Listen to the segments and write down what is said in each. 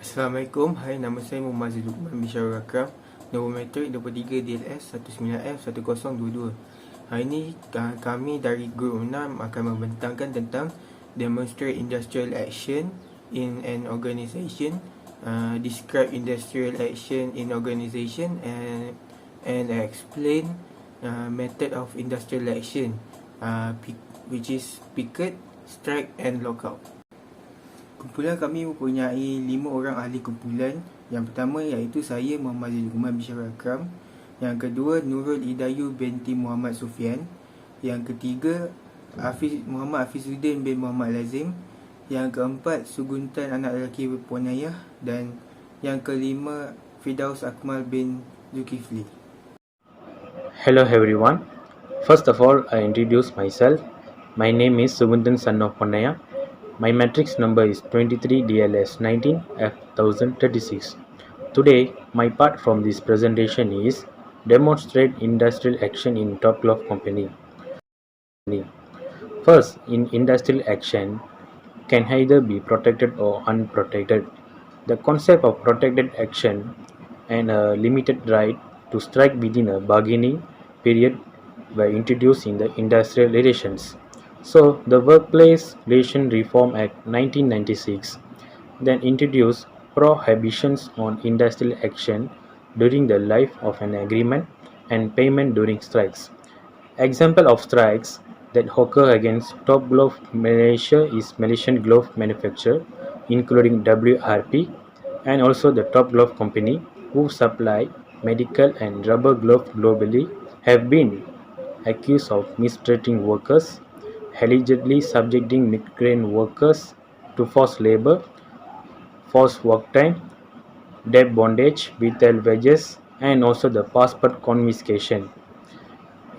Assalamualaikum, hai, nama saya Muhammad Lukman Bisharul Akram, nombor metrik 23 DLS 19F1022. Hari ini kami dari Grup 6 akan membentangkan tentang Demonstrate Industrial Action in an Organisation, Describe Industrial Action in Organisation, and explain method of industrial action, which is picket, strike and lockout. Kumpulan kami mempunyai 5 orang ahli kumpulan. Yang pertama iaitu saya, Muhammad Lukman Bisharul Akram. Yang kedua, Nurul Hidayu binti Muhammad Sufian. Yang ketiga, Muhammad Hafizuddin bin Muhammad Lazim. Yang keempat, Suguntan anak lelaki Puan Ayah. Dan yang kelima, Firdaus Akmal bin Zulkifli. Hello everyone. First of all, I introduce myself. My name is Sugundan son of Ponnaya. My matrix number is 23 DLS 19 F1036. Today, my part from this presentation is Demonstrate Industrial Action in Top Glove Company. First, in industrial action can either be protected or unprotected. The concept of protected action and a limited right to strike within a bargaining period were introduced in the industrial relations. So, the Workplace Relation Reform Act 1996 then introduced prohibitions on industrial action during the life of an agreement and payment during strikes. Example of strikes that occur against Top Glove Malaysia is Malaysian Glove Manufacturer, including WRP, and also the Top Glove Company, who supply medical and rubber gloves globally, have been accused of mistreating workers, allegedly subjecting migrant workers to forced labor, forced work time, debt bondage, withheld wages, and also the passport confiscation.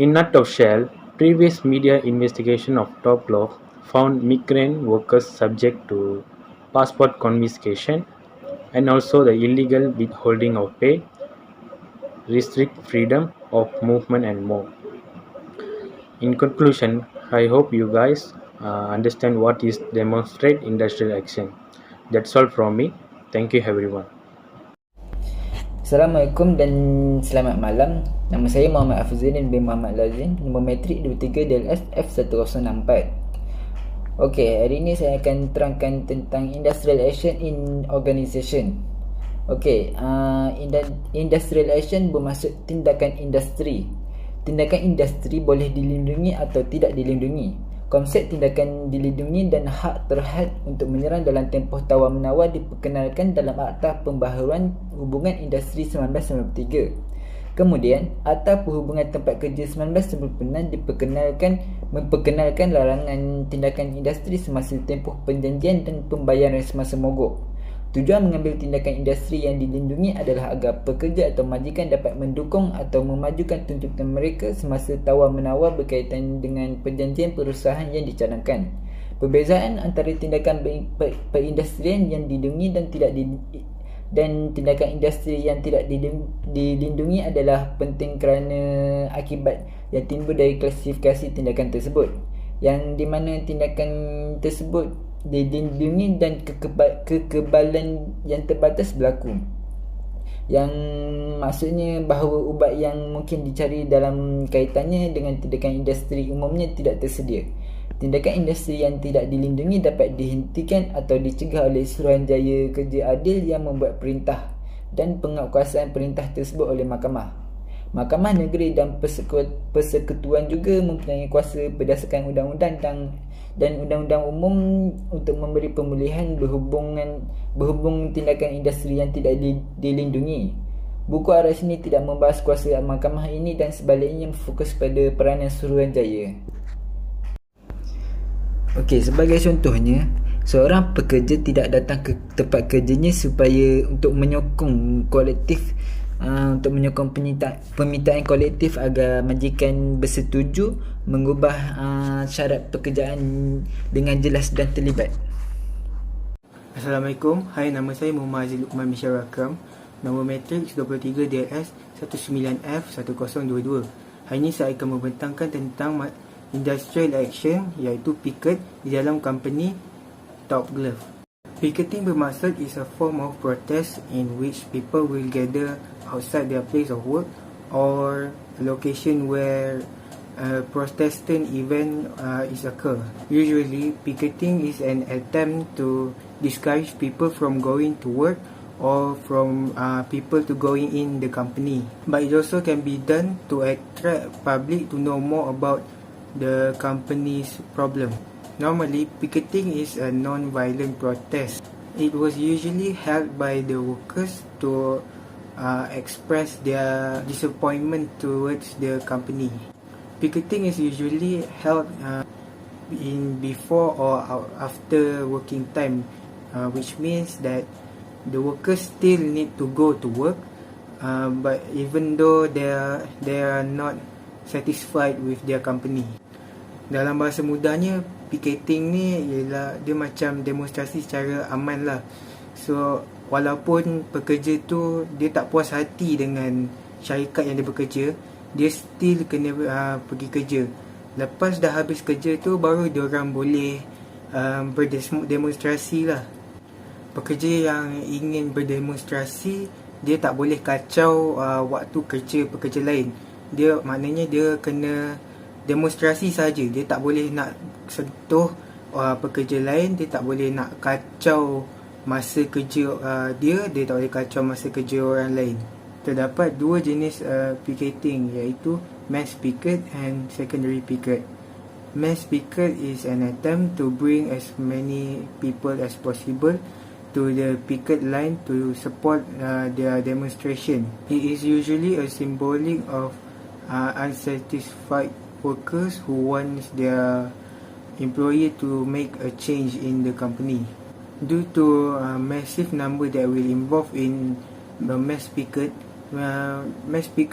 In nutshell, previous media investigation of Top Glove found migrant workers subject to passport confiscation and also the illegal withholding of pay, restrict freedom of movement and more. In conclusion, I hope you guys understand what is demonstrate industrial action. That's all from me. Thank you everyone. Assalamualaikum dan selamat malam. Nama saya Muhammad Hafizuddin bin Muhammad Lazim, nombor metrik 23 DLS F1064. Okey, hari ini saya akan terangkan tentang industrial action in organisation. Okey, industrial action bermaksud tindakan industri. Tindakan industri boleh dilindungi atau tidak dilindungi. Konsep tindakan dilindungi dan hak terhad untuk menyerang dalam tempoh tawar-menawar diperkenalkan dalam Akta Pembaharuan Hubungan Industri 1993. Kemudian, Akta Perhubungan Tempat Kerja 1996 memperkenalkan larangan tindakan industri semasa tempoh perjanjian dan pembayaran semasa mogok. Tujuan mengambil tindakan industri yang dilindungi adalah agar pekerja atau majikan dapat mendukung atau memajukan tuntutan mereka semasa tawar-menawar berkaitan dengan perjanjian perusahaan yang dicadangkan. Perbezaan antara tindakan perindustrian yang dilindungi dan tindakan industri yang tidak dilindungi adalah penting kerana akibat yang timbul dari klasifikasi tindakan tersebut, yang di mana tindakan tersebut dilindungi dan kekebalan yang terbatas berlaku, yang maksudnya bahawa ubat yang mungkin dicari dalam kaitannya dengan tindakan industri umumnya tidak tersedia. Tindakan industri yang tidak dilindungi dapat dihentikan atau dicegah oleh Suruhanjaya Kerja Adil yang membuat perintah dan penguatkuasaan perintah tersebut oleh mahkamah. Mahkamah Negeri dan Persekutuan juga mempunyai kuasa berdasarkan undang-undang dan undang-undang umum untuk memberi pemulihan berhubung tindakan industri yang tidak dilindungi. Buku aras ini tidak membahas kuasa mahkamah ini dan sebaliknya fokus pada peranan Suruhanjaya. Okey, sebagai contohnya, seorang pekerja tidak datang ke tempat kerjanya supaya untuk menyokong permintaan kolektif agar majikan bersetuju mengubah syarat pekerjaan dengan jelas dan terlibat. Assalamualaikum, hai, nama saya Muhammad Lukman Bisharul Akram, nombor metrik 23 DLS 19F1022. Hari ini saya akan membentangkan tentang industrial action iaitu picket di dalam company Top Glove. Picketing bermaksud is a form of protest in which people will gather outside their place of work or a location where a Protestant event is occur. Usually, picketing is an attempt to discourage people from going to work or from people to going in the company. But it also can be done to attract public to know more about the company's problem. Normally, picketing is a non-violent protest. It was usually held by the workers to express their disappointment towards the company. Picketing is usually held in before or after working time, which means that the workers still need to go to work, but even though they are not satisfied with their company. Dalam bahasa mudahnya, picketing ni ialah dia macam demonstrasi secara aman lah. So walaupun pekerja tu dia tak puas hati dengan syarikat yang dia bekerja, dia still kena pergi kerja. Lepas dah habis kerja tu baru diorang boleh berdemonstrasi lah. Pekerja yang ingin berdemonstrasi, dia tak boleh kacau waktu kerja pekerja lain. Dia maknanya dia kena demonstrasi saja. Dia tak boleh nak sentuh pekerja lain, dia tak boleh nak kacau masa kerja dia tak boleh kacau masa kerja orang lain. Terdapat dua jenis picketing, iaitu mass picket and secondary picket. Mass picket is an attempt to bring as many people as possible to the picket line to support their demonstration. It is usually a symbolic of unsatisfied workers who want their employer to make a change in the company. Due to a massive number that will involve in the mass picket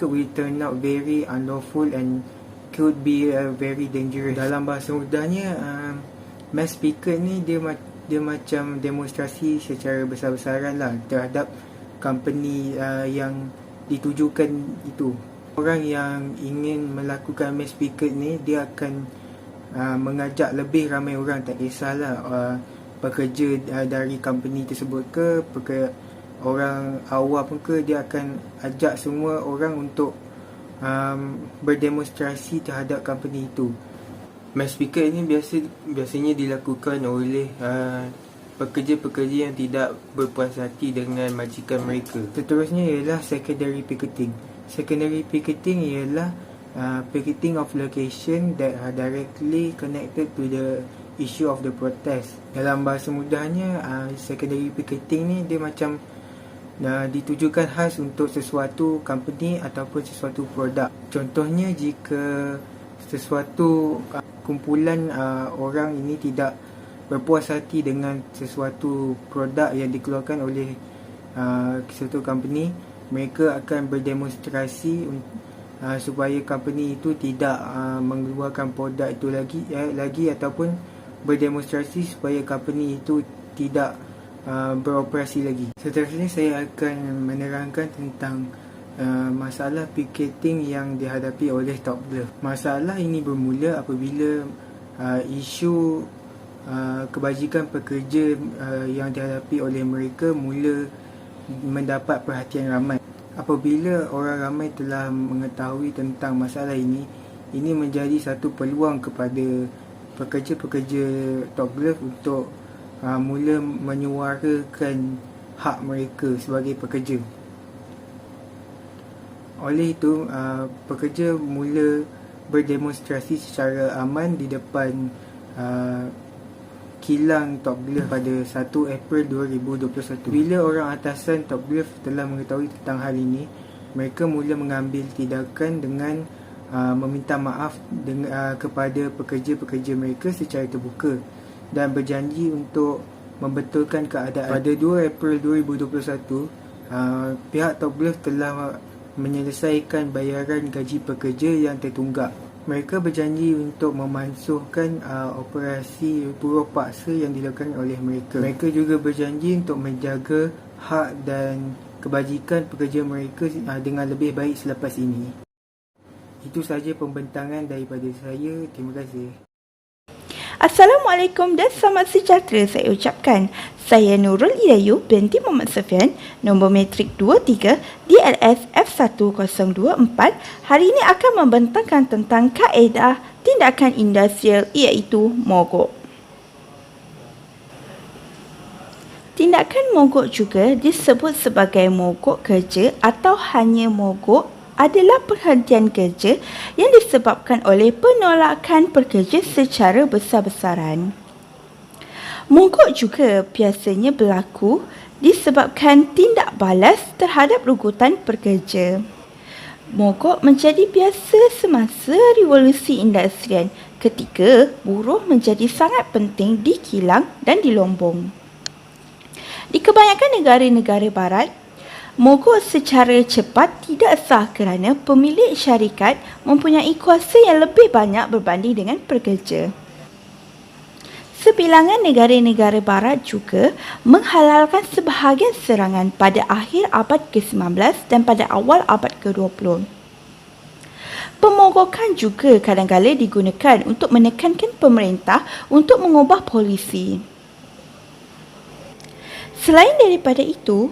will turn out very unlawful and could be very dangerous. Dalam bahasa mudahnya, mass picket ni dia macam demonstrasi secara besar-besaran lah terhadap company yang ditujukan itu. Orang yang ingin melakukan mass picket ni, dia akan mengajak lebih ramai orang, tak kisahlah pekerja dari company tersebut ke, orang awam ke, dia akan ajak semua orang untuk berdemonstrasi terhadap company itu. Mass picket ini biasanya dilakukan oleh pekerja-pekerja yang tidak berpuas hati dengan majikan mereka. Seterusnya ialah secondary picketing. Secondary picketing ialah picketing of location that are directly connected to the issue of the protest. Dalam bahasa mudahnya, secondary picketing ni dia macam ditujukan khas untuk sesuatu company ataupun sesuatu produk. Contohnya, jika sesuatu kumpulan orang ini tidak berpuas hati dengan sesuatu produk yang dikeluarkan oleh sesuatu company, mereka akan berdemonstrasi supaya company itu tidak mengeluarkan produk itu lagi ataupun berdemonstrasi supaya company itu tidak beroperasi lagi. Seterusnya saya akan menerangkan tentang masalah picketing yang dihadapi oleh Top Glove. Masalah ini bermula apabila isu kebajikan pekerja yang dihadapi oleh mereka mula mendapat perhatian ramai. Apabila orang ramai telah mengetahui tentang masalah ini menjadi satu peluang kepada pekerja-pekerja Top Glove untuk mula menyuarakan hak mereka sebagai pekerja. Oleh itu, pekerja mula berdemonstrasi secara aman di depan kilang Top Glove pada 1 April 2021. Bila orang atasan Top Glove telah mengetahui tentang hal ini, mereka mula mengambil tindakan dengan meminta maaf kepada pekerja-pekerja mereka secara terbuka dan berjanji untuk membetulkan keadaan. Pada 2 April 2021, pihak Top Glove telah menyelesaikan bayaran gaji pekerja yang tertunggak. Mereka berjanji untuk memansuhkan operasi buruh paksa yang dilakukan oleh mereka. Mereka juga berjanji untuk menjaga hak dan kebajikan pekerja mereka dengan lebih baik selepas ini. Itu sahaja pembentangan daripada saya. Terima kasih. Assalamualaikum dan selamat sejahtera saya ucapkan. Saya Nurul Idayu binti Muhammad Safian, nombor matrik 23 DLS F1024. Hari ini akan membentangkan tentang kaedah tindakan industrial iaitu mogok. Tindakan mogok juga disebut sebagai mogok kerja atau hanya mogok adalah perhentian kerja yang disebabkan oleh penolakan pekerja secara besar-besaran. Mogok juga biasanya berlaku disebabkan tindak balas terhadap rugutan pekerja. Mogok menjadi biasa semasa revolusi industrial ketika buruh menjadi sangat penting di kilang dan di lombong. Di kebanyakan negara-negara barat, mogok secara cepat tidak sah kerana pemilik syarikat mempunyai kuasa yang lebih banyak berbanding dengan pekerja. Sebilangan negara-negara barat juga menghalalkan sebahagian serangan pada akhir abad ke-19 dan pada awal abad ke-20. Pemogokan juga kadang-kala digunakan untuk menekankan pemerintah untuk mengubah polisi. Selain daripada itu,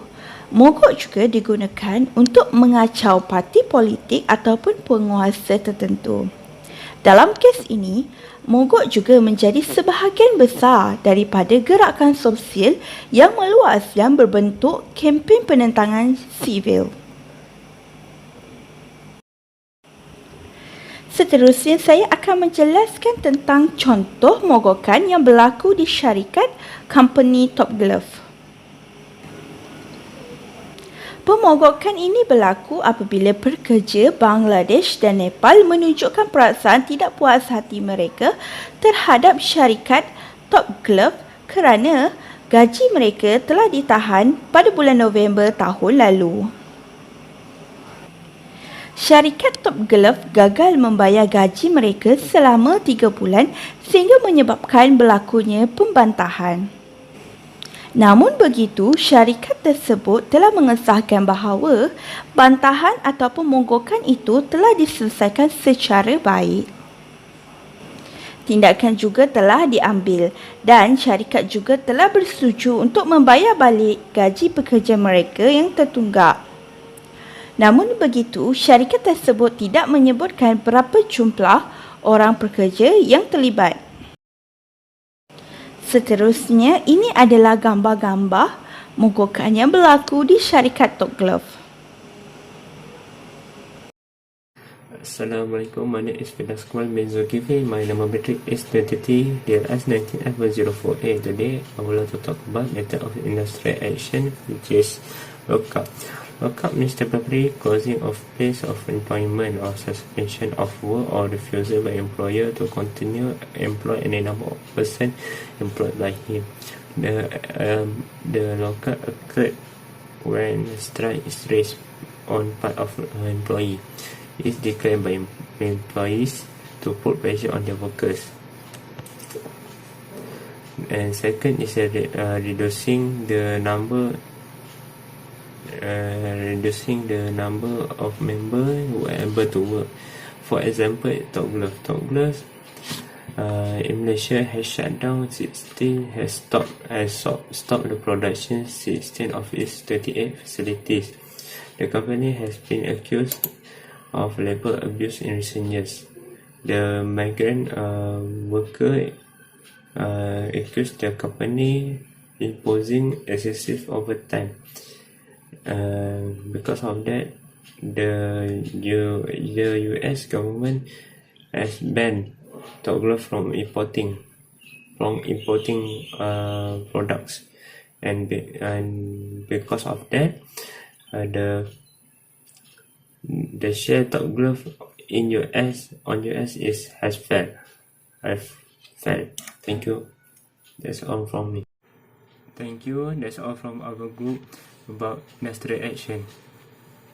mogok juga digunakan untuk mengacau parti politik ataupun penguasa tertentu. Dalam kes ini, mogok juga menjadi sebahagian besar daripada gerakan sosial yang meluas yang berbentuk kempen penentangan sivil. Seterusnya, saya akan menjelaskan tentang contoh mogokan yang berlaku di syarikat company Top Glove. Pemogokan ini berlaku apabila pekerja Bangladesh dan Nepal menunjukkan perasaan tidak puas hati mereka terhadap syarikat Top Glove kerana gaji mereka telah ditahan pada bulan November tahun lalu. Syarikat Top Glove gagal membayar gaji mereka selama 3 bulan sehingga menyebabkan berlakunya pembantahan. Namun begitu, syarikat tersebut telah mengesahkan bahawa bantahan atau pemogokan itu telah diselesaikan secara baik. Tindakan juga telah diambil dan syarikat juga telah bersetuju untuk membayar balik gaji pekerja mereka yang tertunggak. Namun begitu, syarikat tersebut tidak menyebutkan berapa jumlah orang pekerja yang terlibat. Seterusnya, ini adalah gambar-gambar mogokan yang berlaku di syarikat Top Glove. Assalamualaikum, my name is Fidas Kamal bin Zulkifli. My number matric is 23 DLS 19F104A. Today, I would like to talk about method of industrial action, which is lockup. Lockup means temporary closing of place of employment or suspension of work or refusal by employer to continue employ any number of person employed by him. The lockup occurred when strike is raised on part of an employee. It is declared by employees to put pressure on their workers. And second is reducing the number of members who are able to work. For example, Top Glove in Malaysia has shut down 16, has stopped the production 16 of its 38 facilities. The company has been accused of labor abuse in recent years. The migrant worker accused the company imposing excessive overtime. Because of that, the US government has banned Top Glove from importing products, and because of that, the share Top Glove in US has fell. Thank you. That's all from me. Thank you. That's all from our group about industrial action.